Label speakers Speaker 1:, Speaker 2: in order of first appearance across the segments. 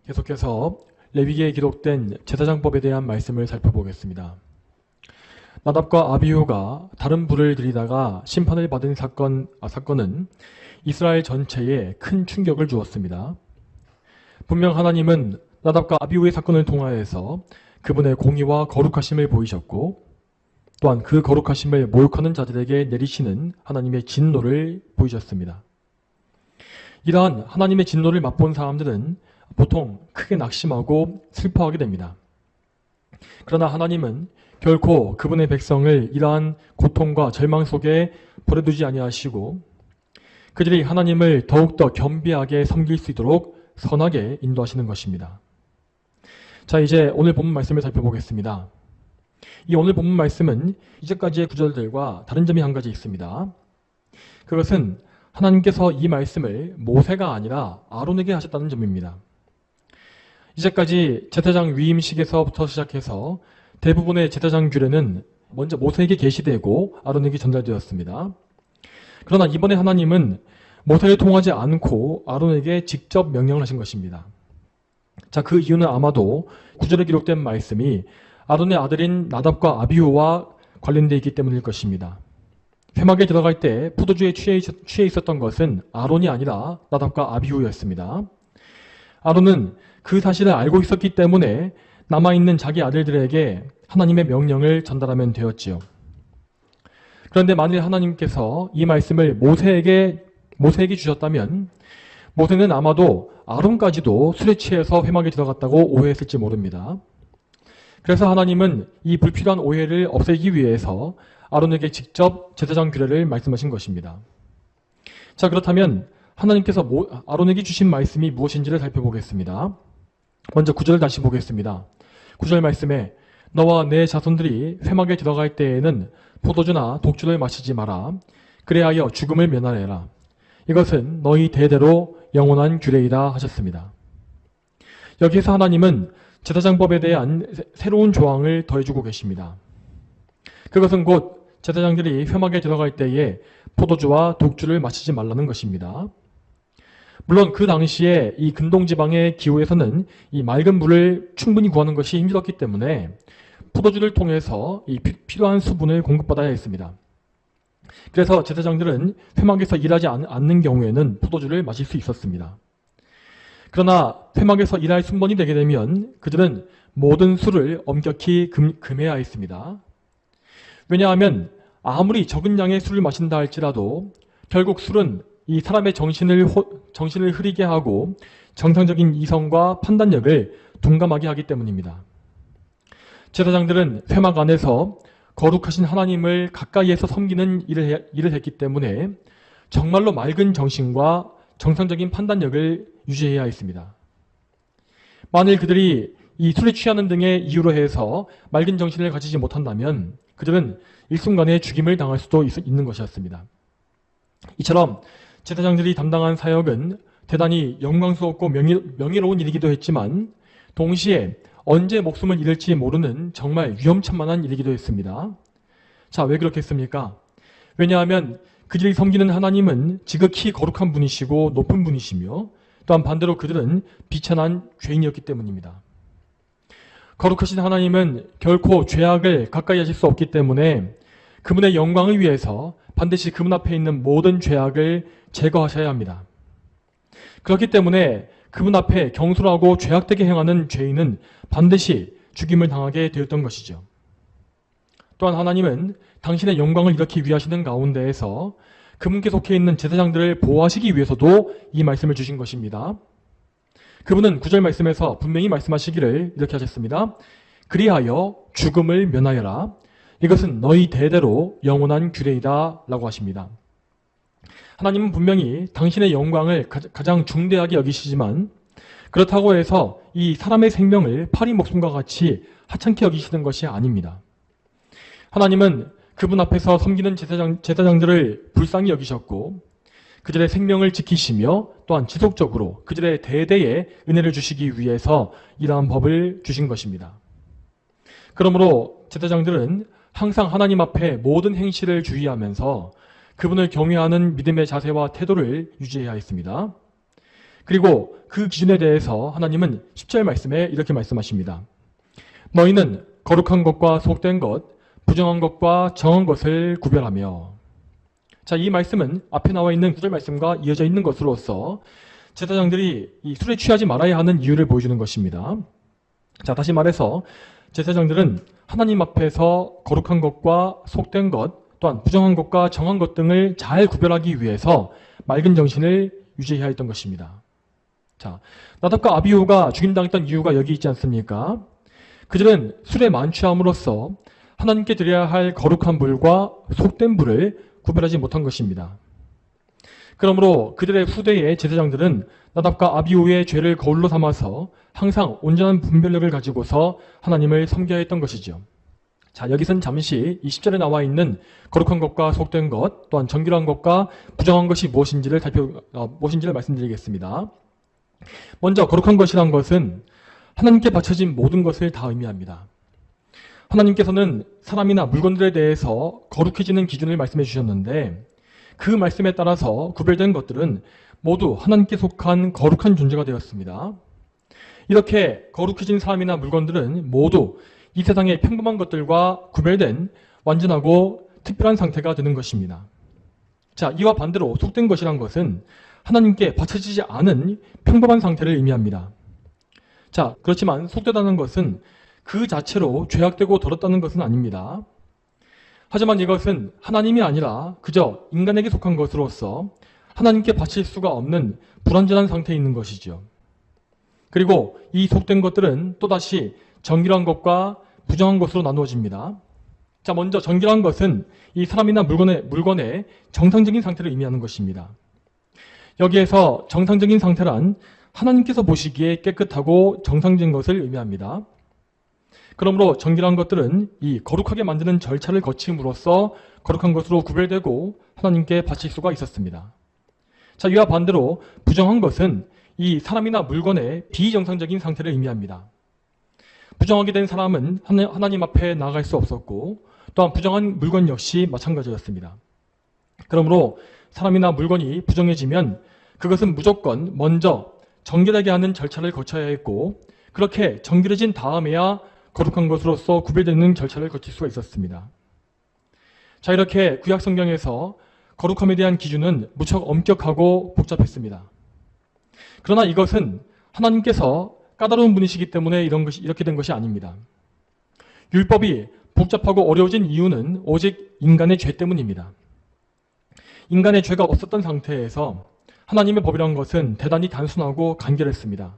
Speaker 1: 계속해서 레위기에 기록된 제사장법에 대한 말씀을 살펴보겠습니다. 나답과 아비후가 다른 불을 들이다가 심판을 받은 사건은 이스라엘 전체에 큰 충격을 주었습니다. 분명 하나님은 나답과 아비후의 사건을 통하여서 그분의 공의와 거룩하심을 보이셨고, 또한 그 거룩하심을 모욕하는 자들에게 내리시는 하나님의 진노를 보이셨습니다. 이러한 하나님의 진노를 맛본 사람들은 보통 크게 낙심하고 슬퍼하게 됩니다. 그러나 하나님은 결코 그분의 백성을 이러한 고통과 절망 속에 버려두지 아니하시고 그들이 하나님을 더욱더 겸비하게 섬길 수 있도록 선하게 인도하시는 것입니다. 자, 이제 오늘 본문 말씀을 살펴보겠습니다. 이 오늘 본문 말씀은 이제까지의 구절들과 다른 점이 한 가지 있습니다. 그것은 하나님께서 이 말씀을 모세가 아니라 아론에게 하셨다는 점입니다. 이제까지 제사장 위임식에서부터 시작해서 대부분의 제사장 규례는 먼저 모세에게 계시되고 아론에게 전달되었습니다. 그러나 이번에 하나님은 모세를 통하지 않고 아론에게 직접 명령을 하신 것입니다. 자, 그 이유는 아마도 구절에 기록된 말씀이 아론의 아들인 나답과 아비후와 관련되어 있기 때문일 것입니다. 회막에 들어갈 때 포도주에 취해 있었던 것은 아론이 아니라 나답과 아비후였습니다. 아론은 그 사실을 알고 있었기 때문에 남아있는 자기 아들들에게 하나님의 명령을 전달하면 되었지요. 그런데 만일 하나님께서 이 말씀을 모세에게 주셨다면 모세는 아마도 아론까지도 술에 취해서 회막에 들어갔다고 오해했을지 모릅니다. 그래서 하나님은 이 불필요한 오해를 없애기 위해서 아론에게 직접 제사장 규례를 말씀하신 것입니다. 자, 그렇다면 하나님께서 아론에게 주신 말씀이 무엇인지를 살펴보겠습니다. 먼저 9절을 다시 보겠습니다. 9절 말씀에 너와 내 자손들이 회막에 들어갈 때에는 포도주나 독주를 마시지 마라. 그래하여 죽음을 면하여라. 이것은 너희 대대로 영원한 규례이다 하셨습니다. 여기에서 하나님은 제사장법에 대한 새로운 조항을 더해주고 계십니다. 그것은 곧 제사장들이 회막에 들어갈 때에 포도주와 독주를 마시지 말라는 것입니다. 물론 그 당시에 이 근동지방의 기후에서는 이 맑은 물을 충분히 구하는 것이 힘들었기 때문에 포도주를 통해서 이 필요한 수분을 공급받아야 했습니다. 그래서 제사장들은 회막에서 일하지 않는 경우에는 포도주를 마실 수 있었습니다. 그러나 회막에서 일할 순번이 되게 되면 그들은 모든 술을 엄격히 금해야 했습니다. 왜냐하면 아무리 적은 양의 술을 마신다 할지라도 결국 술은 이 사람의 정신을 흐리게 하고 정상적인 이성과 판단력을 둔감하게 하기 때문입니다. 제사장들은 회막 안에서 거룩하신 하나님을 가까이에서 섬기는 일을 했기 때문에 정말로 맑은 정신과 정상적인 판단력을 유지해야 했습니다. 만일 그들이 이 술에 취하는 등의 이유로 해서 맑은 정신을 가지지 못한다면 그들은 일순간에 죽임을 당할 수도 있는 것이었습니다. 이처럼 제사장들이 담당한 사역은 대단히 영광스럽고 명예로운 일이기도 했지만 동시에 언제 목숨을 잃을지 모르는 정말 위험천만한 일이기도 했습니다. 자, 왜 그렇겠습니까? 왜냐하면 그들이 섬기는 하나님은 지극히 거룩한 분이시고 높은 분이시며 또한 반대로 그들은 비천한 죄인이었기 때문입니다. 거룩하신 하나님은 결코 죄악을 가까이 하실 수 없기 때문에 그분의 영광을 위해서 반드시 그분 앞에 있는 모든 죄악을 제거하셔야 합니다. 그렇기 때문에 그분 앞에 경솔하고 죄악되게 행하는 죄인은 반드시 죽임을 당하게 되었던 것이죠. 또한 하나님은 당신의 영광을 이렇게 위하시는 가운데에서 그분께 속해 있는 제사장들을 보호하시기 위해서도 이 말씀을 주신 것입니다. 그분은 9절 말씀에서 분명히 말씀하시기를 이렇게 하셨습니다. 그리하여 죽음을 면하여라. 이것은 너희 대대로 영원한 규례이다 라고 하십니다. 하나님은 분명히 당신의 영광을 가장 중대하게 여기시지만 그렇다고 해서 이 사람의 생명을 파리 목숨과 같이 하찮게 여기시는 것이 아닙니다. 하나님은 그분 앞에서 섬기는 제사장들을 불쌍히 여기셨고 그들의 생명을 지키시며 또한 지속적으로 그들의 대대에 은혜를 주시기 위해서 이러한 법을 주신 것입니다. 그러므로 제사장들은 항상 하나님 앞에 모든 행실을 주의하면서 그분을 경외하는 믿음의 자세와 태도를 유지해야 했습니다. 그리고 그 기준에 대해서 하나님은 10절 말씀에 이렇게 말씀하십니다. 너희는 거룩한 것과 속된 것, 부정한 것과 정한 것을 구별하며. 자, 이 말씀은 앞에 나와 있는 9절 말씀과 이어져 있는 것으로서 제사장들이 이 술에 취하지 말아야 하는 이유를 보여주는 것입니다. 자, 다시 말해서 제사장들은 하나님 앞에서 거룩한 것과 속된 것, 또한 부정한 것과 정한 것 등을 잘 구별하기 위해서 맑은 정신을 유지해야 했던 것입니다. 자, 나답과 아비후가 죽임당했던 이유가 여기 있지 않습니까? 그들은 술에 만취함으로써 하나님께 드려야 할 거룩한 불과 속된 불을 구별하지 못한 것입니다. 그러므로 그들의 후대의 제사장들은 나답과 아비후의 죄를 거울로 삼아서 항상 온전한 분별력을 가지고서 하나님을 섬겨야 했던 것이죠. 자, 여기선 잠시 20절에 나와 있는 거룩한 것과 속된 것, 또한 정결한 것과 부정한 것이 무엇인지를 말씀드리겠습니다. 먼저 거룩한 것이란 것은 하나님께 바쳐진 모든 것을 다 의미합니다. 하나님께서는 사람이나 물건들에 대해서 거룩해지는 기준을 말씀해 주셨는데 그 말씀에 따라서 구별된 것들은 모두 하나님께 속한 거룩한 존재가 되었습니다. 이렇게 거룩해진 사람이나 물건들은 모두 이 세상의 평범한 것들과 구별된 완전하고 특별한 상태가 되는 것입니다. 자, 이와 반대로 속된 것이란 것은 하나님께 바쳐지지 않은 평범한 상태를 의미합니다. 자, 그렇지만 속되다는 것은 그 자체로 죄악되고 더럽다는 것은 아닙니다. 하지만 이것은 하나님이 아니라 그저 인간에게 속한 것으로서 하나님께 바칠 수가 없는 불완전한 상태에 있는 것이죠. 그리고 이 속된 것들은 또다시 정결한 것과 부정한 것으로 나누어집니다. 자, 먼저 정결한 것은 이 사람이나 물건의 정상적인 상태를 의미하는 것입니다. 여기에서 정상적인 상태란 하나님께서 보시기에 깨끗하고 정상적인 것을 의미합니다. 그러므로 정결한 것들은 이 거룩하게 만드는 절차를 거침으로써 거룩한 것으로 구별되고 하나님께 바칠 수가 있었습니다. 자, 이와 반대로 부정한 것은 이 사람이나 물건의 비정상적인 상태를 의미합니다. 부정하게 된 사람은 하나님 앞에 나아갈 수 없었고 또한 부정한 물건 역시 마찬가지였습니다. 그러므로 사람이나 물건이 부정해지면 그것은 무조건 먼저 정결하게 하는 절차를 거쳐야 했고 그렇게 정결해진 다음에야 거룩한 것으로서 구별되는 절차를 거칠 수가 있었습니다. 자, 이렇게 구약 성경에서 거룩함에 대한 기준은 무척 엄격하고 복잡했습니다. 그러나 이것은 하나님께서 까다로운 분이시기 때문에 이렇게 된 것이 아닙니다. 율법이 복잡하고 어려워진 이유는 오직 인간의 죄 때문입니다. 인간의 죄가 없었던 상태에서 하나님의 법이라는 것은 대단히 단순하고 간결했습니다.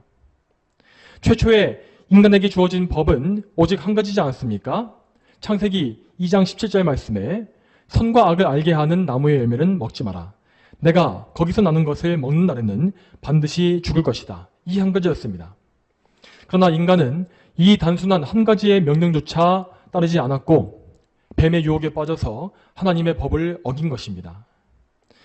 Speaker 1: 최초에 인간에게 주어진 법은 오직 한 가지지 않습니까? 창세기 2장 17절 말씀에 선과 악을 알게 하는 나무의 열매는 먹지 마라. 내가 거기서 나는 것을 먹는 날에는 반드시 죽을 것이다. 이 한 가지였습니다. 그러나 인간은 이 단순한 한 가지의 명령조차 따르지 않았고 뱀의 유혹에 빠져서 하나님의 법을 어긴 것입니다.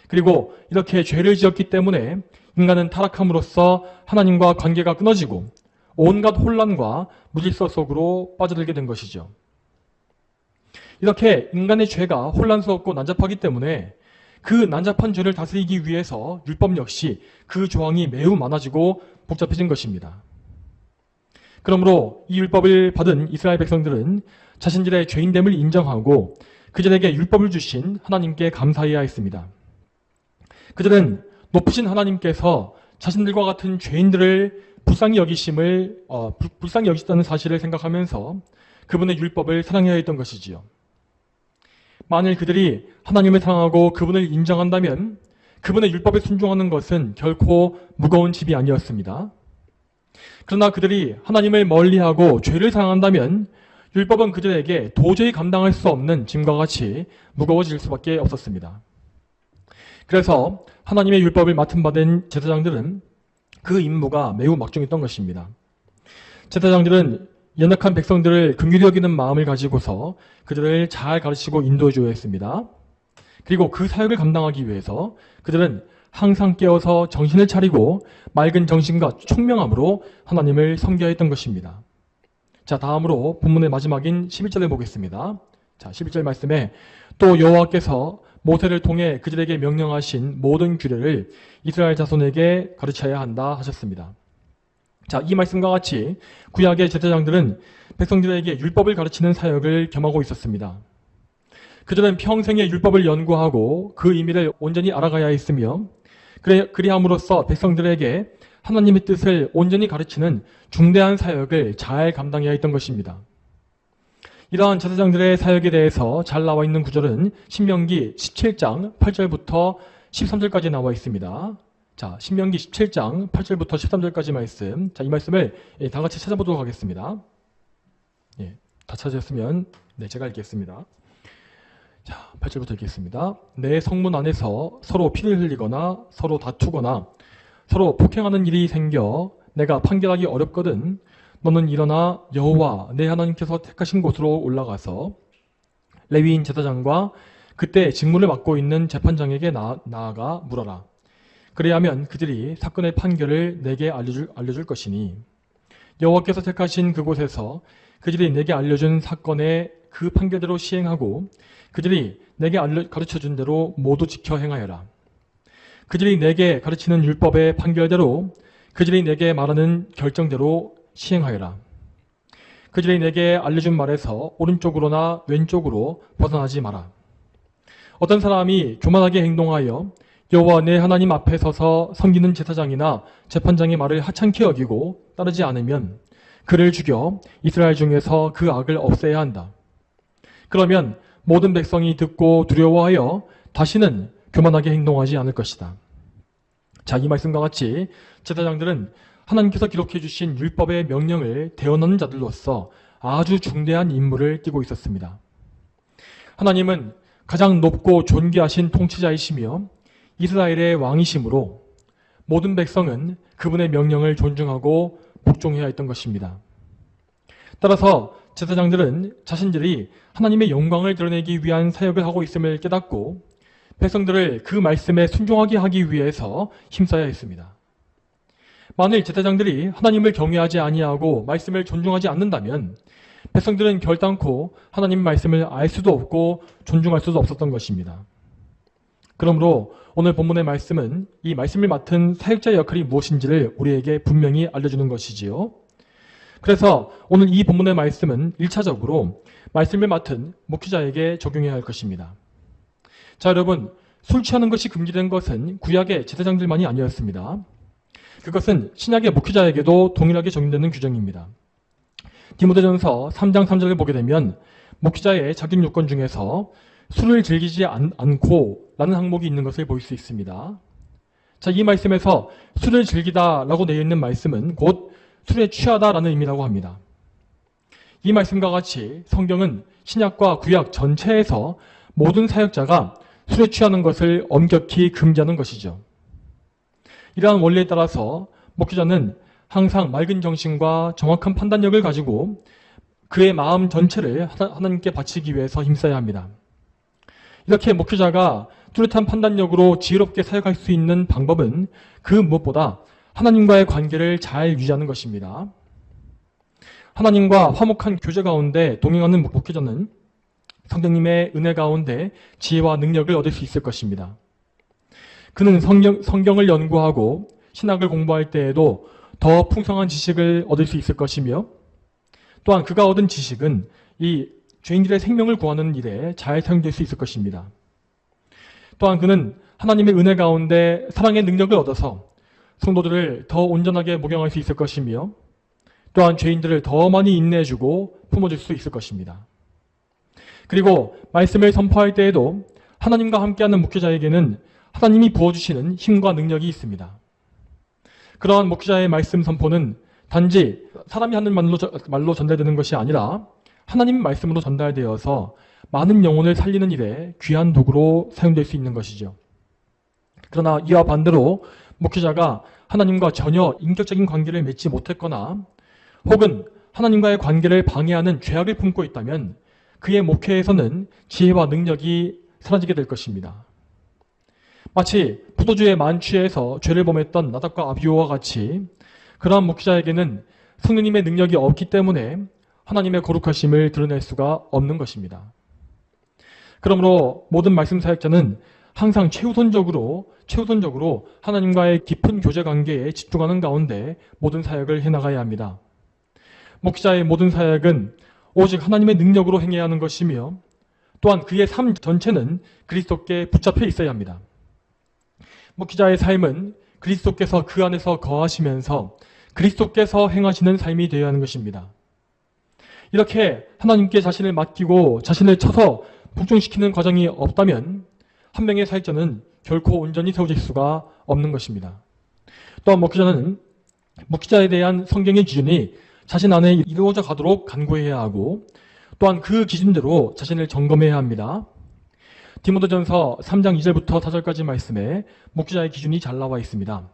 Speaker 1: 그리고 이렇게 죄를 지었기 때문에 인간은 타락함으로써 하나님과 관계가 끊어지고 온갖 혼란과 무질서 속으로 빠져들게 된 것이죠. 이렇게 인간의 죄가 혼란스럽고 난잡하기 때문에 그 난잡한 죄를 다스리기 위해서 율법 역시 그 조항이 매우 많아지고 복잡해진 것입니다. 그러므로 이 율법을 받은 이스라엘 백성들은 자신들의 죄인됨을 인정하고 그들에게 율법을 주신 하나님께 감사해야 했습니다. 그들은 높으신 하나님께서 자신들과 같은 죄인들을 불쌍히 여기셨다는 사실을 생각하면서 그분의 율법을 사랑해야 했던 것이지요. 만일 그들이 하나님을 사랑하고 그분을 인정한다면 그분의 율법에 순종하는 것은 결코 무거운 짐이 아니었습니다. 그러나 그들이 하나님을 멀리하고 죄를 사랑한다면 율법은 그들에게 도저히 감당할 수 없는 짐과 같이 무거워질 수밖에 없었습니다. 그래서 하나님의 율법을 맡은 바 된 제사장들은 그 임무가 매우 막중했던 것입니다. 제사장들은 연약한 백성들을 긍휼히 여기는 마음을 가지고서 그들을 잘 가르치고 인도해 줘야 했습니다. 그리고 그 사역을 감당하기 위해서 그들은 항상 깨어서 정신을 차리고 맑은 정신과 총명함으로 하나님을 섬겨야 했던 것입니다. 자, 다음으로 본문의 마지막인 11절을 보겠습니다. 자, 11절 말씀에 또 여호와께서 모세를 통해 그들에게 명령하신 모든 규례를 이스라엘 자손에게 가르쳐야 한다 하셨습니다. 자, 이 말씀과 같이 구약의 제사장들은 백성들에게 율법을 가르치는 사역을 겸하고 있었습니다. 그들은 평생의 율법을 연구하고 그 의미를 온전히 알아가야 했으며 그리함으로써 백성들에게 하나님의 뜻을 온전히 가르치는 중대한 사역을 잘 감당해야 했던 것입니다. 이러한 제사장들의 사역에 대해서 잘 나와 있는 구절은 신명기 17장 8절부터 13절까지 나와 있습니다. 자, 신명기 17장 8절부터 13절까지 말씀. 자, 이 말씀을 다 같이 찾아보도록 하겠습니다. 예, 다 찾으셨으면 제가 읽겠습니다. 자, 8절부터 읽겠습니다. 내 성문 안에서 서로 피를 흘리거나 서로 다투거나 서로 폭행하는 일이 생겨 내가 판결하기 어렵거든 너는 일어나 여호와 내 하나님께서 택하신 곳으로 올라가서 레위인 제사장과 그때 직무를 맡고 있는 재판장에게 나아가 물어라. 그래야면 그들이 사건의 판결을 내게 알려줄 것이니 여호와께서 택하신 그곳에서 그들이 내게 알려준 사건의 그 판결대로 시행하고 그들이 내게 가르쳐준 대로 모두 지켜 행하여라. 그들이 내게 가르치는 율법의 판결대로 그들이 내게 말하는 결정대로 시행하여라. 그들이 내게 알려준 말에서 오른쪽으로나 왼쪽으로 벗어나지 마라. 어떤 사람이 교만하게 행동하여 여호와 내 하나님 앞에 서서 섬기는 제사장이나 재판장의 말을 하찮게 여기고 따르지 않으면 그를 죽여 이스라엘 중에서 그 악을 없애야 한다. 그러면 모든 백성이 듣고 두려워하여 다시는 교만하게 행동하지 않을 것이다. 자, 이 말씀과 같이 제사장들은 하나님께서 기록해 주신 율법의 명령을 대언하는 자들로서 아주 중대한 임무를 띠고 있었습니다. 하나님은 가장 높고 존귀하신 통치자이시며 이스라엘의 왕이시므로 모든 백성은 그분의 명령을 존중하고 복종해야 했던 것입니다. 따라서 제사장들은 자신들이 하나님의 영광을 드러내기 위한 사역을 하고 있음을 깨닫고 백성들을 그 말씀에 순종하게 하기 위해서 힘써야 했습니다. 만일 제사장들이 하나님을 경외하지 아니하고 말씀을 존중하지 않는다면 백성들은 결단코 하나님 말씀을 알 수도 없고 존중할 수도 없었던 것입니다. 그러므로 오늘 본문의 말씀은 이 말씀을 맡은 사역자의 역할이 무엇인지를 우리에게 분명히 알려주는 것이지요. 그래서 오늘 이 본문의 말씀은 1차적으로 말씀을 맡은 목회자에게 적용해야 할 것입니다. 자, 여러분, 술 취하는 것이 금지된 것은 구약의 제사장들만이 아니었습니다. 그것은 신약의 목회자에게도 동일하게 적용되는 규정입니다. 디모데전서 3장 3절을 보게 되면 목회자의 자격 요건 중에서 술을 즐기지 않고 라는 항목이 있는 것을 볼 수 있습니다. 자, 이 말씀에서 술을 즐기다 라고 되어 있는 말씀은 곧 술에 취하다 라는 의미라고 합니다. 이 말씀과 같이 성경은 신약과 구약 전체에서 모든 사역자가 술에 취하는 것을 엄격히 금지하는 것이죠. 이러한 원리에 따라서 목회자는 항상 맑은 정신과 정확한 판단력을 가지고 그의 마음 전체를 하나님께 바치기 위해서 힘써야 합니다. 이렇게 목회자가 뚜렷한 판단력으로 지혜롭게 사역할 수 있는 방법은 그 무엇보다 하나님과의 관계를 잘 유지하는 것입니다. 하나님과 화목한 교제 가운데 동행하는 목회자는 성령님의 은혜 가운데 지혜와 능력을 얻을 수 있을 것입니다. 그는 성경을 연구하고 신학을 공부할 때에도 더 풍성한 지식을 얻을 수 있을 것이며 또한 그가 얻은 지식은 이 죄인들의 생명을 구하는 일에 잘 사용될 수 있을 것입니다. 또한 그는 하나님의 은혜 가운데 사랑의 능력을 얻어서 성도들을 더 온전하게 목양할 수 있을 것이며 또한 죄인들을 더 많이 인내해주고 품어줄 수 있을 것입니다. 그리고 말씀을 선포할 때에도 하나님과 함께하는 목회자에게는 하나님이 부어주시는 힘과 능력이 있습니다. 그러한 목회자의 말씀 선포는 단지 사람이 하는 말로 전달되는 것이 아니라 하나님 말씀으로 전달되어서 많은 영혼을 살리는 일에 귀한 도구로 사용될 수 있는 것이죠. 그러나 이와 반대로 목회자가 하나님과 전혀 인격적인 관계를 맺지 못했거나 혹은 하나님과의 관계를 방해하는 죄악을 품고 있다면 그의 목회에서는 지혜와 능력이 사라지게 될 것입니다. 마치 포도주에 만취해서 죄를 범했던 나답과 아비후와 같이 그러한 목회자에게는 성령님의 능력이 없기 때문에 하나님의 거룩하심을 드러낼 수가 없는 것입니다. 그러므로 모든 말씀 사역자는 항상 최우선적으로 하나님과의 깊은 교제 관계에 집중하는 가운데 모든 사역을 해나가야 합니다. 목회자의 모든 사역은 오직 하나님의 능력으로 행해야 하는 것이며 또한 그의 삶 전체는 그리스도께 붙잡혀 있어야 합니다. 목회자의 삶은 그리스도께서 그 안에서 거하시면서 그리스도께서 행하시는 삶이 되어야 하는 것입니다. 이렇게 하나님께 자신을 맡기고 자신을 쳐서 복종시키는 과정이 없다면 한 명의 사역자는 결코 온전히 세워질 수가 없는 것입니다. 또한 목회자에 대한 성경의 기준이 자신 안에 이루어져 가도록 간구해야 하고 또한 그 기준대로 자신을 점검해야 합니다. 디모데전서 3장 2절부터 4절까지 말씀에 목회자의 기준이 잘 나와 있습니다.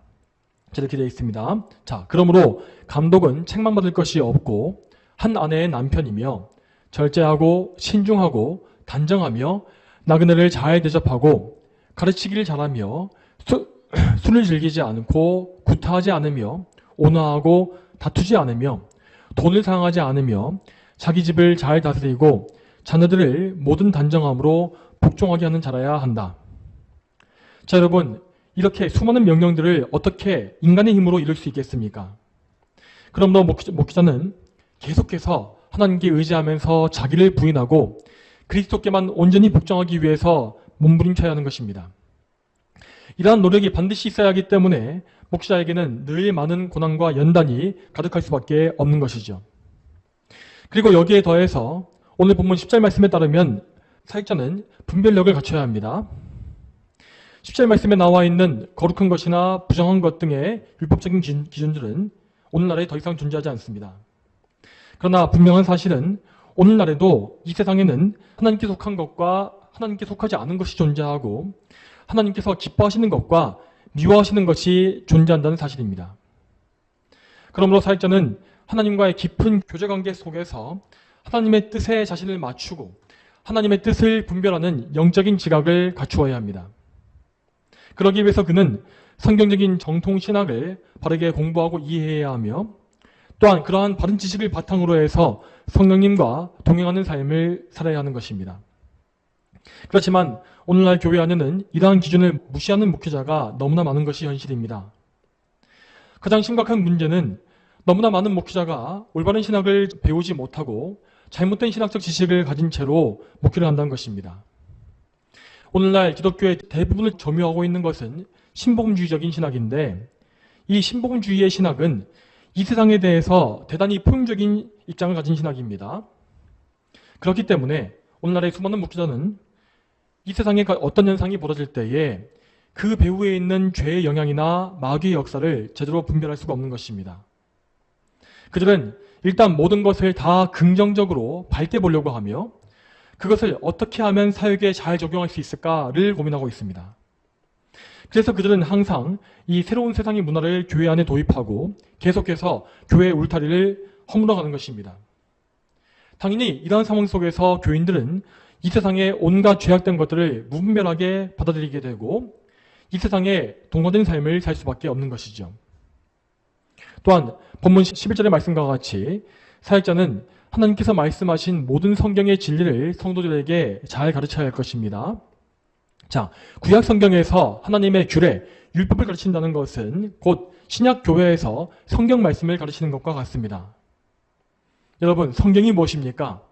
Speaker 1: 이렇게 되어 있습니다. 자, 그러므로 감독은 책망받을 것이 없고 한 아내의 남편이며 절제하고 신중하고 단정하며 나그네를 잘 대접하고 가르치기를 잘하며 술을 즐기지 않고 구타하지 않으며 온화하고 다투지 않으며 돈을 사용하지 않으며 자기 집을 잘 다스리고 자녀들을 모든 단정함으로 복종하게 하는 자라야 한다. 자, 여러분, 이렇게 수많은 명령들을 어떻게 인간의 힘으로 이룰 수 있겠습니까? 그러므로 목회자는 계속해서 하나님께 의지하면서 자기를 부인하고 그리스도께만 온전히 복종하기 위해서 몸부림쳐야 하는 것입니다. 이러한 노력이 반드시 있어야 하기 때문에 목회자에게는 늘 많은 고난과 연단이 가득할 수밖에 없는 것이죠. 그리고 여기에 더해서 오늘 본문 10절 말씀에 따르면 사역자는 분별력을 갖춰야 합니다. 10절 말씀에 나와 있는 거룩한 것이나 부정한 것 등의 율법적인 기준들은 오늘날에 더 이상 존재하지 않습니다. 그러나 분명한 사실은 오늘날에도 이 세상에는 하나님께 속한 것과 하나님께 속하지 않은 것이 존재하고 하나님께서 기뻐하시는 것과 미워하시는 것이 존재한다는 사실입니다. 그러므로 사역자는 하나님과의 깊은 교제관계 속에서 하나님의 뜻에 자신을 맞추고 하나님의 뜻을 분별하는 영적인 지각을 갖추어야 합니다. 그러기 위해서 그는 성경적인 정통신학을 바르게 공부하고 이해해야 하며 또한 그러한 바른 지식을 바탕으로 해서 성령님과 동행하는 삶을 살아야 하는 것입니다. 그렇지만 오늘날 교회 안에는 이러한 기준을 무시하는 목회자가 너무나 많은 것이 현실입니다. 가장 심각한 문제는 너무나 많은 목회자가 올바른 신학을 배우지 못하고 잘못된 신학적 지식을 가진 채로 목회를 한다는 것입니다. 오늘날 기독교의 대부분을 점유하고 있는 것은 신복음주의적인 신학인데 이 신복음주의의 신학은 이 세상에 대해서 대단히 포용적인 입장을 가진 신학입니다. 그렇기 때문에 오늘날의 수많은 목회자는 이 세상에 어떤 현상이 벌어질 때에 그 배후에 있는 죄의 영향이나 마귀의 역사를 제대로 분별할 수가 없는 것입니다. 그들은 일단 모든 것을 다 긍정적으로 밝게 보려고 하며 그것을 어떻게 하면 사역에 잘 적용할 수 있을까를 고민하고 있습니다. 그래서 그들은 항상 이 새로운 세상의 문화를 교회 안에 도입하고 계속해서 교회의 울타리를 허물어가는 것입니다. 당연히 이러한 상황 속에서 교인들은 이 세상의 온갖 죄악된 것들을 무분별하게 받아들이게 되고 이 세상에 동거된 삶을 살 수밖에 없는 것이죠. 또한 본문 11절의 말씀과 같이 사역자는 하나님께서 말씀하신 모든 성경의 진리를 성도들에게 잘 가르쳐야 할 것입니다. 자, 구약 성경에서 하나님의 규례, 율법을 가르친다는 것은 곧 신약 교회에서 성경 말씀을 가르치는 것과 같습니다. 여러분, 성경이 무엇입니까?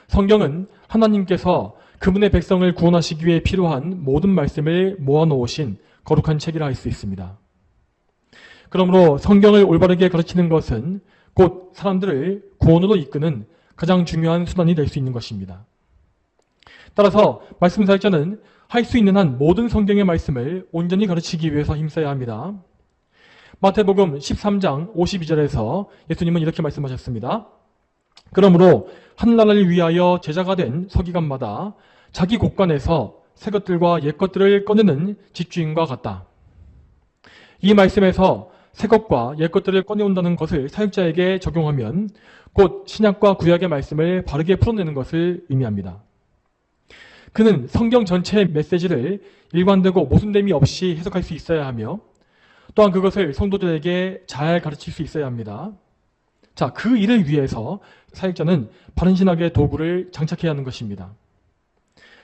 Speaker 1: 성경은 하나님께서 그분의 백성을 구원하시기 위해 필요한 모든 말씀을 모아놓으신 거룩한 책이라 할 수 있습니다. 그러므로 성경을 올바르게 가르치는 것은 곧 사람들을 구원으로 이끄는 가장 중요한 수단이 될 수 있는 것입니다. 따라서 말씀 사역자는 할 수 있는 한 모든 성경의 말씀을 온전히 가르치기 위해서 힘써야 합니다. 마태복음 13장 52절에서 예수님은 이렇게 말씀하셨습니다. 그러므로 하늘나라를 위하여 제자가 된 서기관마다 자기 곳간에서 새 것들과 옛 것들을 꺼내는 집주인과 같다. 이 말씀에서 새 것과 옛 것들을 꺼내온다는 것을 사역자에게 적용하면 곧 신약과 구약의 말씀을 바르게 풀어내는 것을 의미합니다. 그는 성경 전체의 메시지를 일관되고 모순됨이 없이 해석할 수 있어야 하며 또한 그것을 성도들에게 잘 가르칠 수 있어야 합니다. 자, 그 일을 위해서 사역자는 바른 신학의 도구를 장착해야 하는 것입니다.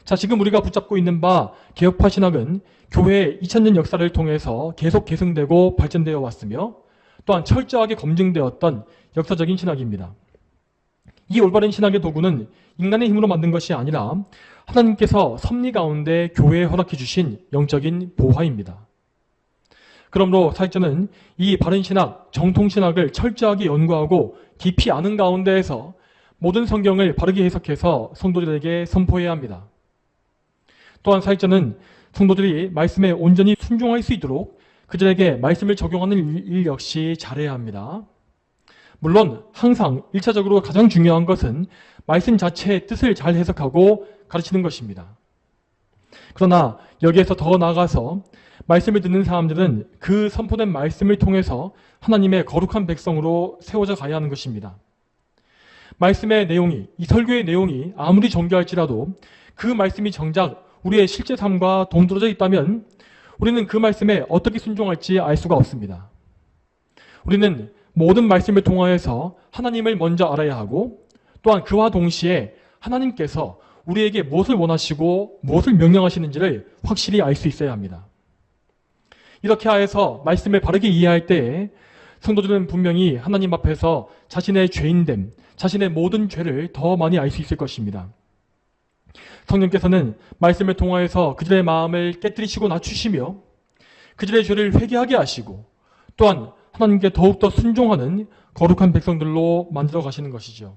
Speaker 1: 자, 지금 우리가 붙잡고 있는 바 개혁파 신학은 교회의 2000년 역사를 통해서 계속 계승되고 발전되어 왔으며 또한 철저하게 검증되었던 역사적인 신학입니다. 이 올바른 신학의 도구는 인간의 힘으로 만든 것이 아니라 하나님께서 섭리 가운데 교회에 허락해 주신 영적인 보화입니다. 그러므로 사역자는 이 바른 신학, 정통 신학을 철저하게 연구하고 깊이 아는 가운데에서 모든 성경을 바르게 해석해서 성도들에게 선포해야 합니다. 또한 사역자는 성도들이 말씀에 온전히 순종할 수 있도록 그들에게 말씀을 적용하는 일 역시 잘해야 합니다. 물론 항상 1차적으로 가장 중요한 것은 말씀 자체의 뜻을 잘 해석하고 가르치는 것입니다. 그러나 여기에서 더 나아가서 말씀을 듣는 사람들은 그 선포된 말씀을 통해서 하나님의 거룩한 백성으로 세워져 가야 하는 것입니다. 말씀의 내용이, 이 설교의 내용이 아무리 정교할지라도 그 말씀이 정작 우리의 실제 삶과 동떨어져 있다면 우리는 그 말씀에 어떻게 순종할지 알 수가 없습니다. 우리는 모든 말씀을 통하여서 하나님을 먼저 알아야 하고 또한 그와 동시에 하나님께서 우리에게 무엇을 원하시고 무엇을 명령하시는지를 확실히 알 수 있어야 합니다. 이렇게 하여서 말씀을 바르게 이해할 때에 성도들은 분명히 하나님 앞에서 자신의 죄인됨, 자신의 모든 죄를 더 많이 알 수 있을 것입니다. 성령께서는 말씀을 통하여서 그들의 마음을 깨뜨리시고 낮추시며 그들의 죄를 회개하게 하시고 또한 하나님께 더욱더 순종하는 거룩한 백성들로 만들어 가시는 것이죠.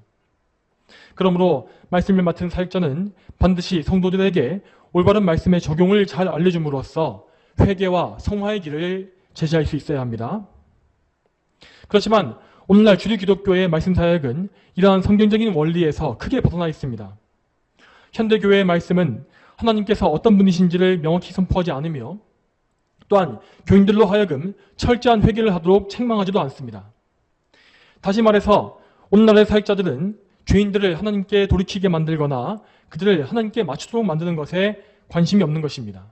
Speaker 1: 그러므로 말씀을 맡은 사역자는 반드시 성도들에게 올바른 말씀의 적용을 잘 알려줌으로써 회개와 성화의 길을 제시할 수 있어야 합니다. 그렇지만 오늘날 주류 기독교의 말씀 사역은 이러한 성경적인 원리에서 크게 벗어나 있습니다. 현대교회의 말씀은 하나님께서 어떤 분이신지를 명확히 선포하지 않으며 또한 교인들로 하여금 철저한 회개를 하도록 책망하지도 않습니다. 다시 말해서 오늘날의 사역자들은 죄인들을 하나님께 돌이키게 만들거나 그들을 하나님께 맞추도록 만드는 것에 관심이 없는 것입니다.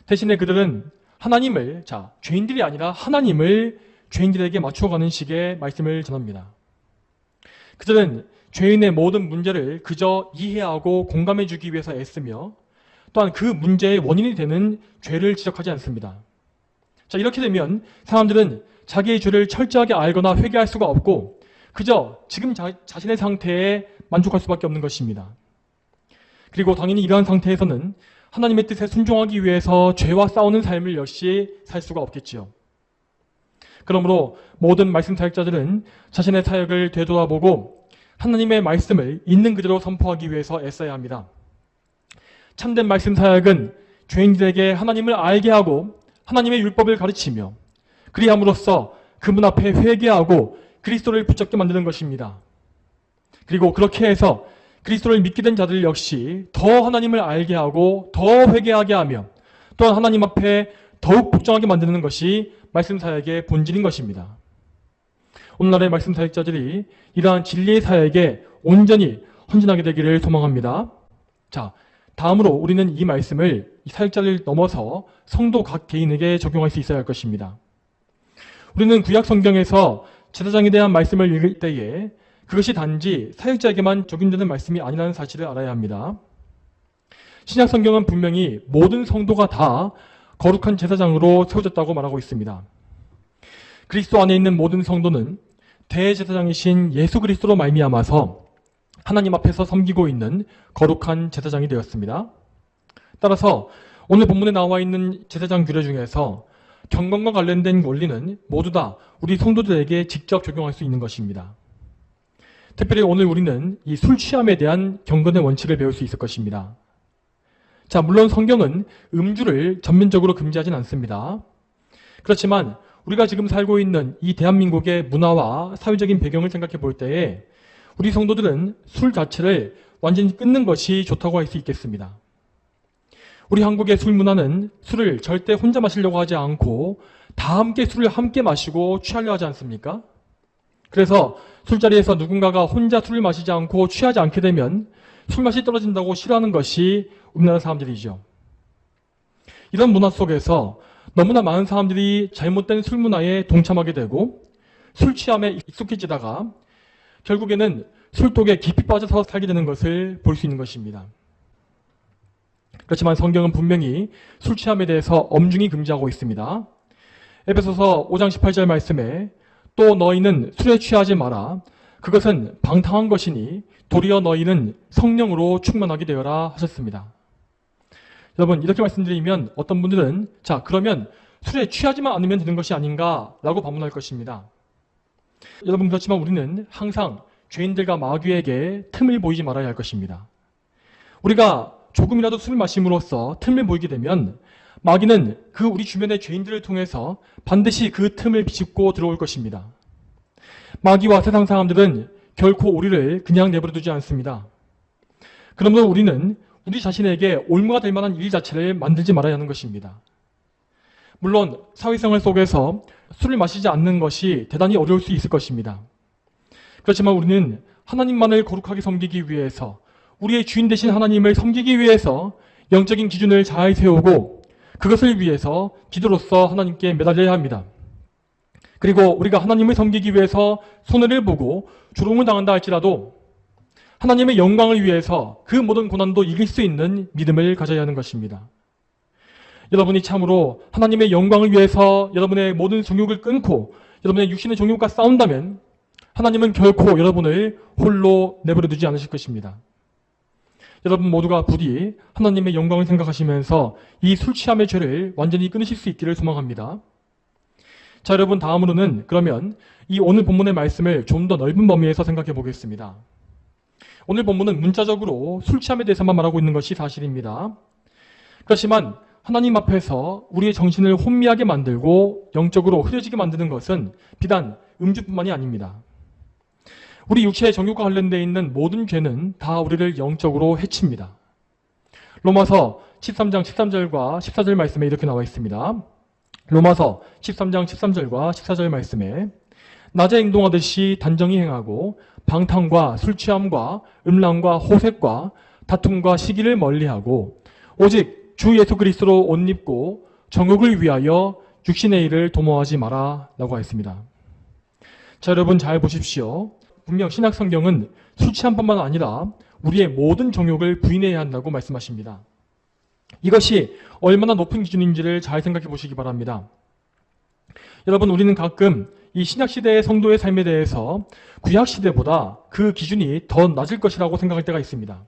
Speaker 1: 대신에 그들은 하나님을, 죄인들이 아니라 하나님을 죄인들에게 맞춰가는 식의 말씀을 전합니다. 그들은 죄인의 모든 문제를 그저 이해하고 공감해주기 위해서 애쓰며 또한 그 문제의 원인이 되는 죄를 지적하지 않습니다. 이렇게 되면 사람들은 자기의 죄를 철저하게 알거나 회개할 수가 없고 그저 지금 자신의 상태에 만족할 수밖에 없는 것입니다. 그리고 당연히 이러한 상태에서는 하나님의 뜻에 순종하기 위해서 죄와 싸우는 삶을 역시 살 수가 없겠지요. 그러므로 모든 말씀 사역자들은 자신의 사역을 되돌아보고 하나님의 말씀을 있는 그대로 선포하기 위해서 애써야 합니다. 참된 말씀 사역은 죄인들에게 하나님을 알게 하고 하나님의 율법을 가르치며 그리함으로써 그분 앞에 회개하고 그리스도를 붙잡게 만드는 것입니다. 그리고 그렇게 해서 그리스도를 믿게 된 자들 역시 더 하나님을 알게 하고 더 회개하게 하며 또한 하나님 앞에 더욱 복종하게 만드는 것이 말씀 사역의 본질인 것입니다. 오늘날의 말씀 사역자들이 이러한 진리의 사역에 온전히 헌신하게 되기를 소망합니다. 다음으로 우리는 이 말씀을 이 사역자를 넘어서 성도 각 개인에게 적용할 수 있어야 할 것입니다. 우리는 구약 성경에서 제사장에 대한 말씀을 읽을 때에 그것이 단지 사역자에게만 적용되는 말씀이 아니라는 사실을 알아야 합니다. 신약 성경은 분명히 모든 성도가 다 거룩한 제사장으로 세워졌다고 말하고 있습니다. 그리스도 안에 있는 모든 성도는 대제사장이신 예수 그리스도로 말미암아서 하나님 앞에서 섬기고 있는 거룩한 제사장이 되었습니다. 따라서 오늘 본문에 나와 있는 제사장 규례 중에서 경건과 관련된 원리는 모두 다 우리 성도들에게 직접 적용할 수 있는 것입니다. 특별히 오늘 우리는 이 술 취함에 대한 경건의 원칙을 배울 수 있을 것입니다. 물론 성경은 음주를 전면적으로 금지하진 않습니다. 그렇지만 우리가 지금 살고 있는 이 대한민국의 문화와 사회적인 배경을 생각해 볼 때에 우리 성도들은 술 자체를 완전히 끊는 것이 좋다고 할 수 있겠습니다. 우리 한국의 술 문화는 술을 절대 혼자 마시려고 하지 않고 다 함께 술을 함께 마시고 취하려 하지 않습니까? 그래서 술자리에서 누군가가 혼자 술을 마시지 않고 취하지 않게 되면 술맛이 떨어진다고 싫어하는 것이 우리나라 사람들이죠. 이런 문화 속에서 너무나 많은 사람들이 잘못된 술 문화에 동참하게 되고 술 취함에 익숙해지다가 결국에는 술독에 깊이 빠져서 살게 되는 것을 볼 수 있는 것입니다. 그렇지만 성경은 분명히 술 취함에 대해서 엄중히 금지하고 있습니다. 에베소서 5장 18절 말씀에 또 너희는 술에 취하지 마라. 그것은 방탕한 것이니 도리어 너희는 성령으로 충만하게 되어라 하셨습니다. 여러분, 이렇게 말씀드리면 어떤 분들은 자, 그러면 술에 취하지만 않으면 되는 것이 아닌가 라고 반문할 것입니다. 여러분, 그렇지만 우리는 항상 죄인들과 마귀에게 틈을 보이지 말아야 할 것입니다. 우리가 조금이라도 술을 마심으로써 틈을 보이게 되면 마귀는 그 우리 주변의 죄인들을 통해서 반드시 그 틈을 비집고 들어올 것입니다. 마귀와 세상 사람들은 결코 우리를 그냥 내버려 두지 않습니다. 그러므로 우리는 우리 자신에게 올무가 될 만한 일 자체를 만들지 말아야 하는 것입니다. 물론 사회생활 속에서 술을 마시지 않는 것이 대단히 어려울 수 있을 것입니다. 그렇지만 우리는 하나님만을 거룩하게 섬기기 위해서, 우리의 주인 되신 하나님을 섬기기 위해서 영적인 기준을 잘 세우고 그것을 위해서 기도로서 하나님께 매달려야 합니다. 그리고 우리가 하나님을 섬기기 위해서 손해를 보고 조롱을 당한다 할지라도 하나님의 영광을 위해서 그 모든 고난도 이길 수 있는 믿음을 가져야 하는 것입니다. 여러분이 참으로 하나님의 영광을 위해서 여러분의 모든 정욕을 끊고 여러분의 육신의 정욕과 싸운다면 하나님은 결코 여러분을 홀로 내버려 두지 않으실 것입니다. 여러분 모두가 부디 하나님의 영광을 생각하시면서 이 술 취함의 죄를 완전히 끊으실 수 있기를 소망합니다. 자, 여러분, 다음으로는 그러면 이 오늘 본문의 말씀을 좀 더 넓은 범위에서 생각해 보겠습니다. 오늘 본문은 문자적으로 술 취함에 대해서만 말하고 있는 것이 사실입니다. 그렇지만 하나님 앞에서 우리의 정신을 혼미하게 만들고 영적으로 흐려지게 만드는 것은 비단 음주뿐만이 아닙니다. 우리 육체의 정욕과 관련되어 있는 모든 죄는 다 우리를 영적으로 해칩니다. 로마서 13장 13절과 14절 말씀에 이렇게 나와 있습니다. 로마서 13장 13절과 14절 말씀에 낮에 행동하듯이 단정히 행하고 방탕과 술취함과 음란과 호색과 다툼과 시기를 멀리하고 오직 주 예수 그리스도로 옷 입고 정욕을 위하여 육신의 일을 도모하지 마라 라고 하였습니다. 자, 여러분 잘 보십시오. 분명 신약 성경은 술 취함뿐만 아니라 우리의 모든 정욕을 부인해야 한다고 말씀하십니다. 이것이 얼마나 높은 기준인지를 잘 생각해 보시기 바랍니다. 여러분, 우리는 가끔 이 신약시대의 성도의 삶에 대해서 구약시대보다 그 기준이 더 낮을 것이라고 생각할 때가 있습니다.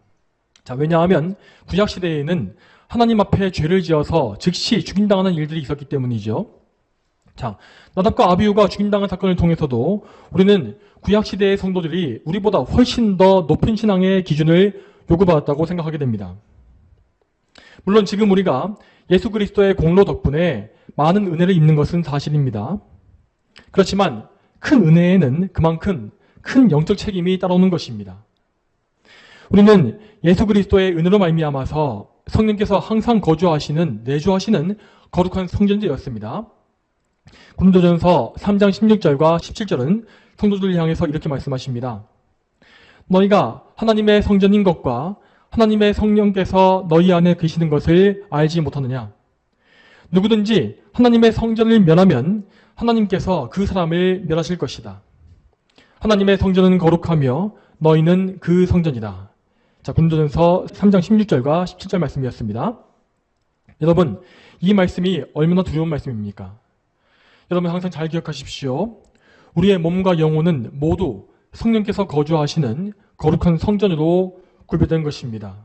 Speaker 1: 자, 왜냐하면 구약시대에는 하나님 앞에 죄를 지어서 즉시 죽임당하는 일들이 있었기 때문이죠. 자, 나답과 아비후가 죽임당한 사건을 통해서도 우리는 구약시대의 성도들이 우리보다 훨씬 더 높은 신앙의 기준을 요구받았다고 생각하게 됩니다. 물론 지금 우리가 예수 그리스도의 공로 덕분에 많은 은혜를 입는 것은 사실입니다. 그렇지만 큰 은혜에는 그만큼 큰 영적 책임이 따라오는 것입니다. 우리는 예수 그리스도의 은혜로 말미암아서 성령께서 항상 거주하시는, 내주하시는 거룩한 성전되었습니다. 고린도전서 3장 16절과 17절은 성도들을 향해서 이렇게 말씀하십니다. 너희가 하나님의 성전인 것과 하나님의 성령께서 너희 안에 계시는 것을 알지 못하느냐? 누구든지 하나님의 성전을 멸하면 하나님께서 그 사람을 멸하실 것이다. 하나님의 성전은 거룩하며 너희는 그 성전이다. 자, 고린도전서 3장 16절과 17절 말씀이었습니다. 여러분, 이 말씀이 얼마나 두려운 말씀입니까? 여러분 항상 잘 기억하십시오. 우리의 몸과 영혼은 모두 성령께서 거주하시는 거룩한 성전으로 구별된 것입니다.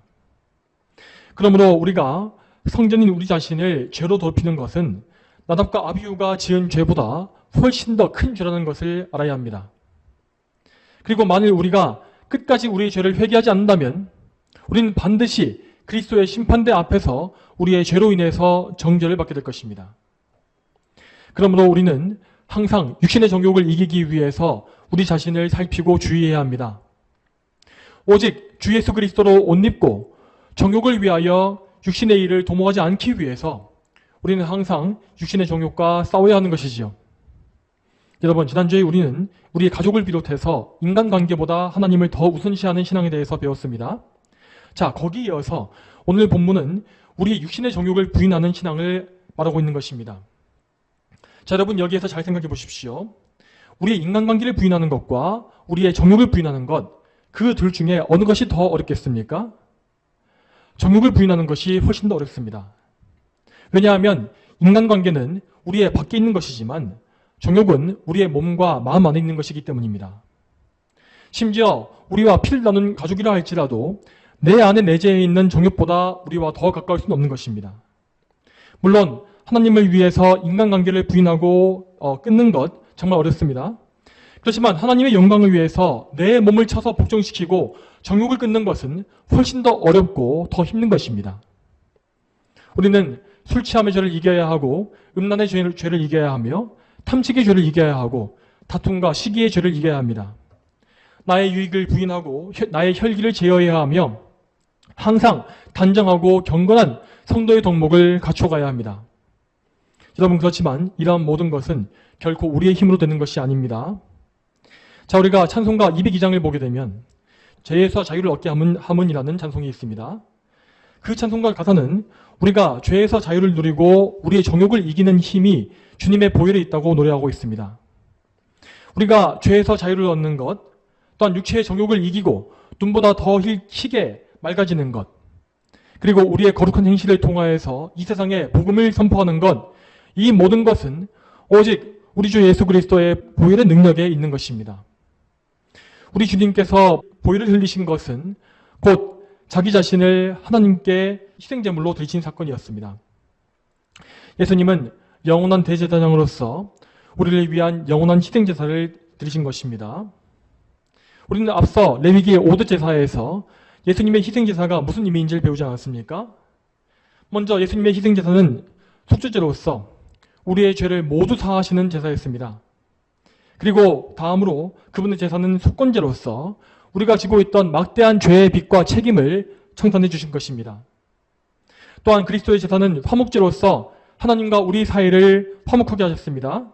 Speaker 1: 그러므로 우리가 성전인 우리 자신을 죄로 더럽히는 것은 나답과 아비후가 지은 죄보다 훨씬 더 큰 죄라는 것을 알아야 합니다. 그리고 만일 우리가 끝까지 우리의 죄를 회개하지 않는다면 우리는 반드시 그리스도의 심판대 앞에서 우리의 죄로 인해서 정죄를 받게 될 것입니다. 그러므로 우리는 항상 육신의 정욕을 이기기 위해서 우리 자신을 살피고 주의해야 합니다. 오직 주 예수 그리스도로 옷 입고 정욕을 위하여 육신의 일을 도모하지 않기 위해서 우리는 항상 육신의 정욕과 싸워야 하는 것이지요. 여러분, 지난주에 우리는 우리의 가족을 비롯해서 인간관계보다 하나님을 더 우선시하는 신앙에 대해서 배웠습니다. 자, 거기에 이어서 오늘 본문은 우리의 육신의 정욕을 부인하는 신앙을 말하고 있는 것입니다. 자, 여러분 여기에서 잘 생각해 보십시오. 우리의 인간관계를 부인하는 것과 우리의 정욕을 부인하는 것, 그 둘 중에 어느 것이 더 어렵겠습니까? 정욕을 부인하는 것이 훨씬 더 어렵습니다. 왜냐하면 인간관계는 우리의 밖에 있는 것이지만 정욕은 우리의 몸과 마음 안에 있는 것이기 때문입니다. 심지어 우리와 피를 나눈 가족이라 할지라도 내 안에 내재해 있는 정욕보다 우리와 더 가까울 수는 없는 것입니다. 물론 하나님을 위해서 인간관계를 부인하고 끊는 것 정말 어렵습니다. 그렇지만 하나님의 영광을 위해서 내 몸을 쳐서 복종시키고 정욕을 끊는 것은 훨씬 더 어렵고 더 힘든 것입니다. 우리는 술 취함의 죄를 이겨야 하고 음란의 죄를 이겨야 하며 탐식의 죄를 이겨야 하고 다툼과 시기의 죄를 이겨야 합니다. 나의 유익을 부인하고 나의 혈기를 제어해야 하며 항상 단정하고 경건한 성도의 덕목을 갖춰가야 합니다. 여러분, 그렇지만 이러한 모든 것은 결코 우리의 힘으로 되는 것이 아닙니다. 자, 우리가 찬송가 202장을 보게 되면 죄에서 자유를 얻게 함은이라는 찬송이 있습니다. 그 찬송가 가사는 우리가 죄에서 자유를 누리고 우리의 정욕을 이기는 힘이 주님의 보혈에 있다고 노래하고 있습니다. 우리가 죄에서 자유를 얻는 것, 또한 육체의 정욕을 이기고 눈보다 더 희게 맑아지는 것, 그리고 우리의 거룩한 행실을 통하여서 이 세상에 복음을 선포하는 것, 이 모든 것은 오직 우리 주 예수 그리스도의 보혈의 능력에 있는 것입니다. 우리 주님께서 보혈을 흘리신 것은 곧 자기 자신을 하나님께 희생제물로 드리신 사건이었습니다. 예수님은 영원한 대제사장으로서 우리를 위한 영원한 희생제사를 드리신 것입니다. 우리는 앞서 레위기의 5대 제사에서 예수님의 희생제사가 무슨 의미인지를 배우지 않았습니까? 먼저 예수님의 희생제사는 속죄제로서 우리의 죄를 모두 사하시는 제사였습니다. 그리고 다음으로 그분의 제사는 속건제로서 우리가 지고 있던 막대한 죄의 빚과 책임을 청산해 주신 것입니다. 또한 그리스도의 제사는 화목제로서 하나님과 우리 사이를 화목하게 하셨습니다.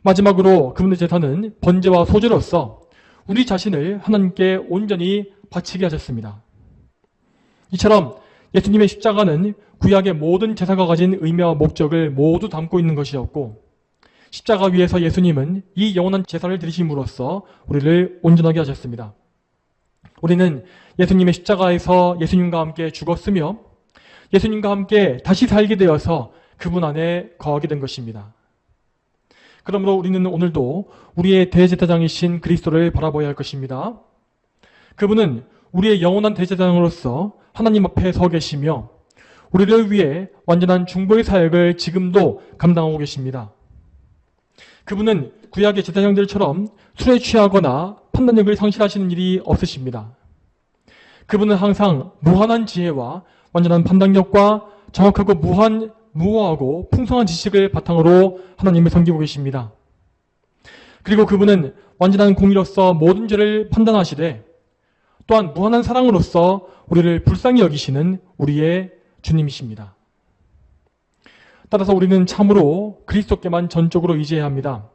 Speaker 1: 마지막으로 그분의 제사는 번제와 소제로서 우리 자신을 하나님께 온전히 바치게 하셨습니다. 이처럼 예수님의 십자가는 구약의 모든 제사가 가진 의미와 목적을 모두 담고 있는 것이었고, 십자가 위에서 예수님은 이 영원한 제사를 드리심으로써 우리를 온전하게 하셨습니다. 우리는 예수님의 십자가에서 예수님과 함께 죽었으며 예수님과 함께 다시 살게 되어서 그분 안에 거하게 된 것입니다. 그러므로 우리는 오늘도 우리의 대제사장이신 그리스도를 바라봐야 할 것입니다. 그분은 우리의 영원한 대제사장으로서 하나님 앞에 서 계시며 우리를 위해 완전한 중보의 사역을 지금도 감당하고 계십니다. 그분은 구약의 제사장들처럼 술에 취하거나 판단력을 상실하시는 일이 없으십니다. 그분은 항상 무한한 지혜와 완전한 판단력과 정확하고 무호하고 풍성한 지식을 바탕으로 하나님을 섬기고 계십니다. 그리고 그분은 완전한 공의로서 모든 죄를 판단하시되 또한 무한한 사랑으로서 우리를 불쌍히 여기시는 우리의 주님이십니다. 따라서 우리는 참으로 그리스도께만 전적으로 의지해야 합니다.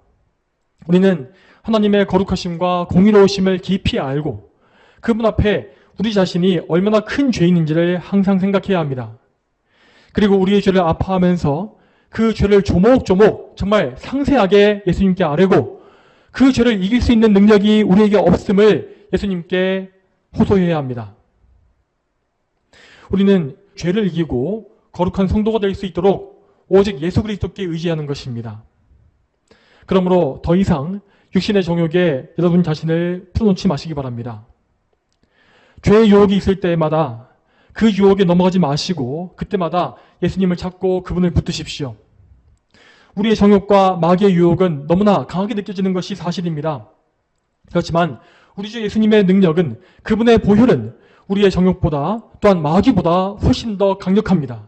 Speaker 1: 우리는 하나님의 거룩하심과 공의로우심을 깊이 알고 그분 앞에 우리 자신이 얼마나 큰 죄인인지를 항상 생각해야 합니다. 그리고 우리의 죄를 아파하면서 그 죄를 조목조목 정말 상세하게 예수님께 아뢰고 그 죄를 이길 수 있는 능력이 우리에게 없음을 예수님께 호소해야 합니다. 우리는 죄를 이기고 거룩한 성도가 될 수 있도록 오직 예수 그리스도께 의지하는 것입니다. 그러므로 더 이상 육신의 정욕에 여러분 자신을 풀어놓지 마시기 바랍니다. 죄의 유혹이 있을 때마다 그 유혹에 넘어가지 마시고 그때마다 예수님을 찾고 그분을 붙드십시오. 우리의 정욕과 마귀의 유혹은 너무나 강하게 느껴지는 것이 사실입니다. 그렇지만 우리 주 예수님의 능력은, 그분의 보혈은 우리의 정욕보다 또한 마귀보다 훨씬 더 강력합니다.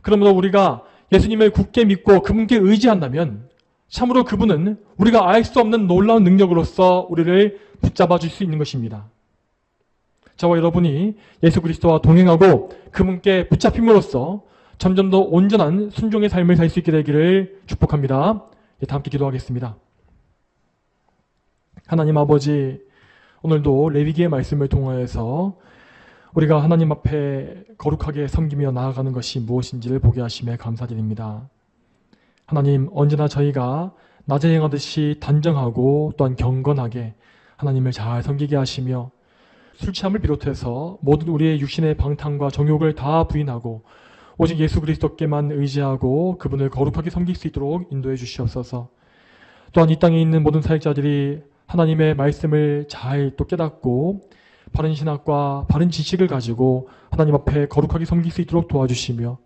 Speaker 1: 그러므로 우리가 예수님을 굳게 믿고 그분께 의지한다면 참으로 그분은 우리가 알 수 없는 놀라운 능력으로서 우리를 붙잡아 줄 수 있는 것입니다. 저와 여러분이 예수 그리스도와 동행하고 그분께 붙잡힘으로써 점점 더 온전한 순종의 삶을 살 수 있게 되기를 축복합니다. 다 함께 기도하겠습니다. 하나님 아버지, 오늘도 레위기의 말씀을 통하여서 우리가 하나님 앞에 거룩하게 섬기며 나아가는 것이 무엇인지를 보게 하심에 감사드립니다. 하나님, 언제나 저희가 낮에 행하듯이 단정하고 또한 경건하게 하나님을 잘 섬기게 하시며 술 취함을 비롯해서 모든 우리의 육신의 방탕과 정욕을 다 부인하고 오직 예수 그리스도께만 의지하고 그분을 거룩하게 섬길 수 있도록 인도해 주시옵소서. 또한 이 땅에 있는 모든 사역자들이 하나님의 말씀을 잘 또 깨닫고 바른 신학과 바른 지식을 가지고 하나님 앞에 거룩하게 섬길 수 있도록 도와주시며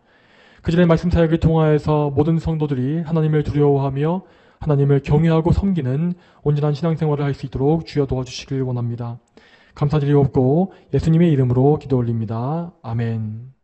Speaker 1: 그전의 말씀 사역을 통하여서 모든 성도들이 하나님을 두려워하며 하나님을 경외하고 섬기는 온전한 신앙생활을 할 수 있도록 주여 도와주시길 원합니다. 감사드리옵고 예수님의 이름으로 기도 올립니다. 아멘.